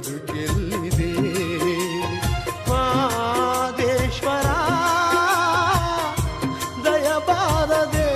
ಬದುಕೆಲ್ಲಿದೆ ಮಾದೇಶ್ವರ ದಯಬಾರದೆ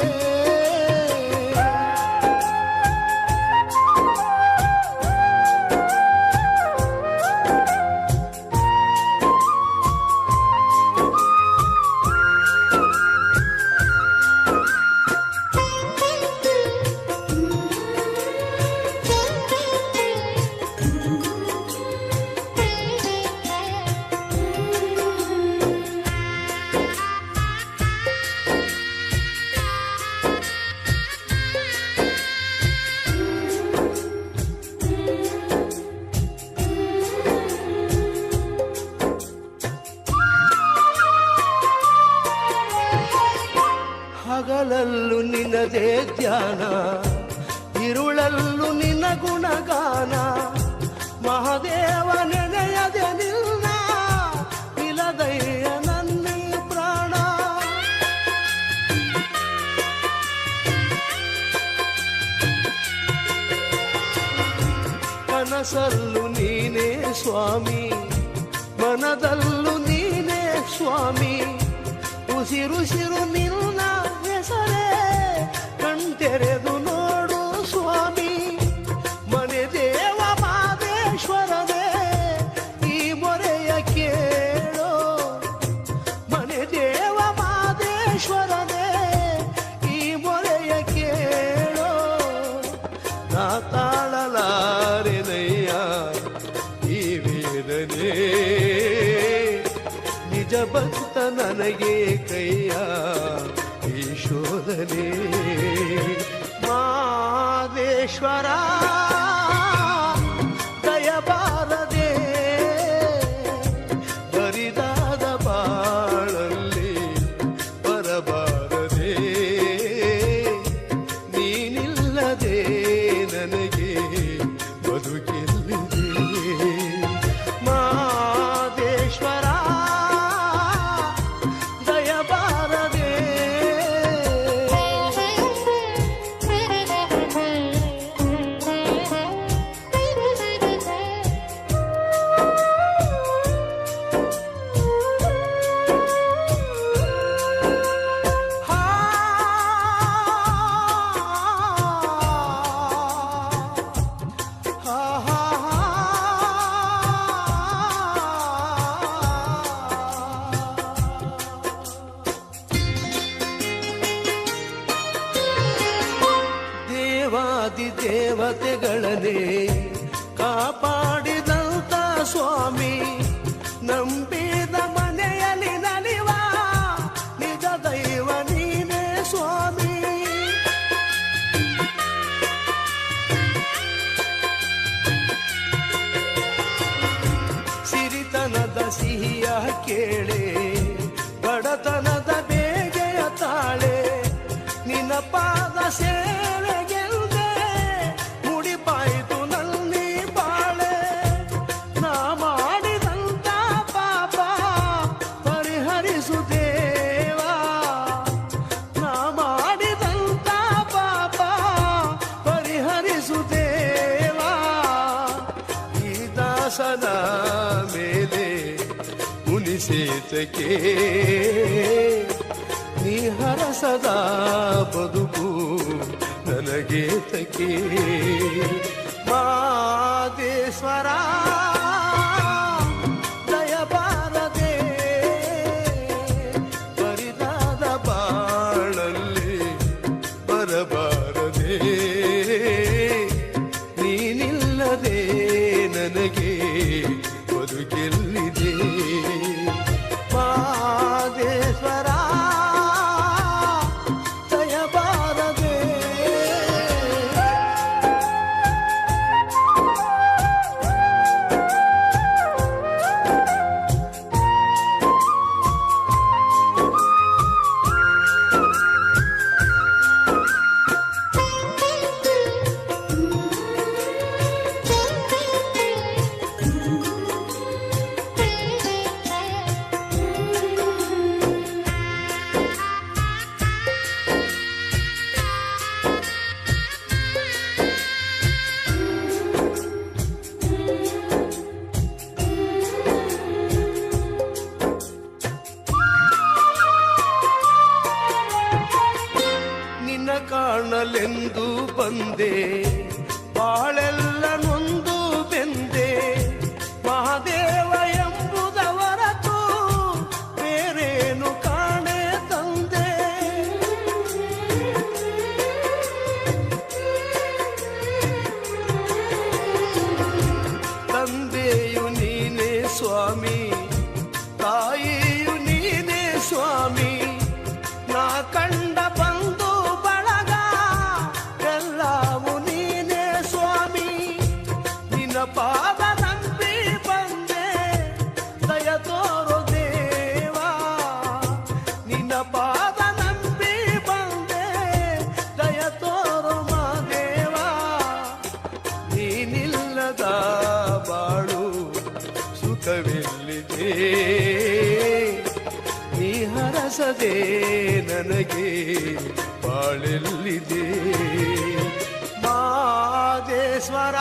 ಹಗಲಲ್ಲೂ ನಿನ್ನದೇ ಧ್ಯಾನ ಇರುಳಲ್ಲೂ ನಿನ್ನ ಗುಣಗಾನ ಮಹಾದೇವ ನೆನೆಯದೆ ನಿನ್ನ ನಿಲದಯ್ಯ ನನ್ನಿ ಪ್ರಾಣ ಕನಸಲ್ಲೂ ನೀನೇ ಸ್ವಾಮಿ ಮನದಲ್ಲೂ ನೀನೇ ಸ್ವಾಮಿ ಉಸಿರುಸಿರು ನಿನ್ನ ಹೆಸರೇ ಕಣ್ತೆರೆದು ನೋಡು ಸ್ವಾಮಿ ಮನೆ ದೇವ ಮಾದೇಶ್ವರನೇ ಈ ಮೊರೆಯ ಕೇಳೋ ಮನೆ ದೇವ ಮಾದೇಶ್ವರನೇ ಈ ಮೊರೆಯ ಕೇಳೋ ನಾ ತಾಳಲಾರೆನಯ್ಯ ಈ ವೇದನೆ ನಿಜ ಭಕ್ತ ನನಗೆ ಕೈಯ ಈ ಶೋಧನೆ ಮಾದೇಶ್ವರ ದಯಬಾರದೆ ಬರಿದಾದ ಬಾಳಲ್ಲಿ ಬರಬಾರದೆ ನೀನಿಲ್ಲದೆ ನನಗೆ ಬದುಕೆಲ್ಲಿದೆ ಮಾದೇಶ್ವರ ದೇವತೆಗಳನ್ನೇ ಕಾಪಾಡಿದಂತ ಸ್ವಾಮಿ ನಂಬಿದ ಮನೆಯಲ್ಲಿ ನಲಿವ ನಿಜ ದೈವ ನೀನೇ ಸ್ವಾಮಿ ಸಿರಿತನದ ಸಿಹಿಯ ಕೇಳೆ ಬಡತನದ ಬೇಗೆಯ ತಾಳೆ ನಿನ್ನ ಪಾದ ಸೇವೆಗೆ ಮುಡಿಪಾಯಿತು ನಲ್ಲಿ ಬಾಳೆ ನಾ ಮಾಡಿದಂತ ಪಾಪ ಪರಿಹರಿಸು ದೇವಾ ನಾ ಮಾಡಿದಂತ ಪಾಪ ಪರಿಹರಿಸು ದೇವಾ ಈ ದಾಸನ ಮೇಲೆ ಮುನಿಸೇತಕ್ಕೆ ನೀ ಹರಸದ ಬದುಕು ನನಗೆ ತಕೆ ಮಾದೇಶ್ವರ ದಯಬಾರದೆ ಬರಿದಾದ ಬಾಳಲ್ಲಿ ಬರಬಾರದೆ ನೀನಿಲ್ಲದೆ ನನಗೆ ಬದುಕೆಲ್ಲಿದೆ ಮಾದೇಶ್ವರ ತಂದೆಯು ನೀನೇ ಸ್ವಾಮಿ, ತಾಯಿಯು ನೀನೇ ಸ್ವಾಮಿ, ನಾ ಕಂಡ ಬಂಧು ಬಳಗ ಎಲ್ಲವೂ ನೀನೇ ಸ್ವಾಮಿ. ನಿನ್ನ ಪಾದ ನಂಬಿ ಬಂದೆ ದಯ ತೋರೋ ದೇವಾ, ನಿನ್ನ ಪಾದ ನಂಬಿ ಬಂದೆ ದಯ ತೋರೋ ಮಾದೇವಾ. ನೀನಿಲ್ಲದ ಬಾಳು ಸುಖವೆಲ್ಲಿದೆ, ನೀ ಹರಸದೆ ನನಗೆ ಬಾಳೆಲ್ಲಿದೆ. ಮಾದೇಶ್ವರ